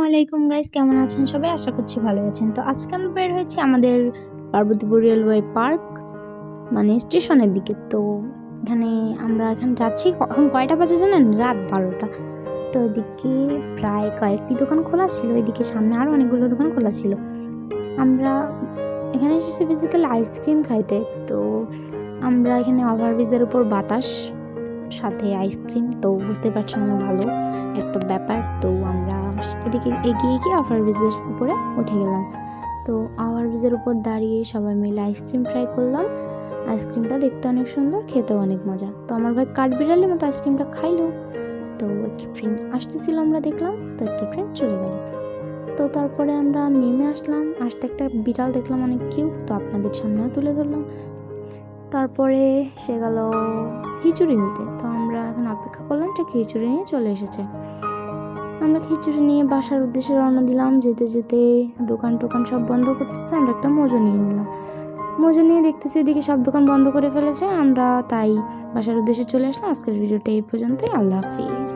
আলাইকুম গাইস, কেমন আছেন সবাই? আশা করছি ভালো আছেন। তো আজকে আমরা বের হয়েছি আমাদের পার্বতীপুর রেলওয়ে পার্ক মানে স্টেশনের দিকে। তো আমরা এখানে যাচ্ছি। এখন কয়টা বাজে জানেন? রাত 12টা। তো এদিকে প্রায় কয়েকটি দোকান খোলা ছিল, এদিকে সামনে আরও অনেকগুলো দোকান খোলা ছিল। আমরা এখানে এসেছি বেসিক্যালি আইসক্রিম খাইতে। তো আমরা এখানে ওভারব্রিজের উপর বাতাস সাথে আইসক্রিম, তো বুঝতে পারছেন ভালো একটা ব্যাপার। তো আমরা এদিকে এগিয়ে গিয়ে ওভারব্রিজের উপরে উঠে গেলাম। তো ওভারব্রিজের উপর দাঁড়িয়ে সবাই মিলে আইসক্রিম ট্রাই করলাম। আইসক্রিমটা দেখতে অনেক সুন্দর, খেতেও অনেক মজা। তো আমার ভাই কাঠবিড়ালের মতো আইসক্রিমটা খাইলো। তো একটা ট্রেন আসতেছিল, আমরা দেখলাম। তো একটা ট্রেন চলে গেল। তো তারপরে আমরা নেমে আসলাম। আসতে একটা বিড়াল দেখলাম, অনেক কিউট। তো আপনাদের সামনেও তুলে ধরলাম। তারপরে সে গেল খিচুড়ি নিতে। তো আমরা এখন অপেক্ষা করলাম যে খিচুড়ি নিয়ে চলে এসেছে। আমরা খিচুড়ি নিয়ে বাসার উদ্দেশ্যে রওনা দিলাম। যেতে যেতে দোকান টোকান সব বন্ধ করতেছে। আমরা একটা মোজো নিয়ে নিলাম। মোজো নিয়ে দেখতেছি এদিকে সব দোকান বন্ধ করে ফেলেছে। আমরা তাই বাসার উদ্দেশ্যে চলে আসলাম। আজকের ভিডিওটা এই পর্যন্তই। আল্লাহ হাফিজ।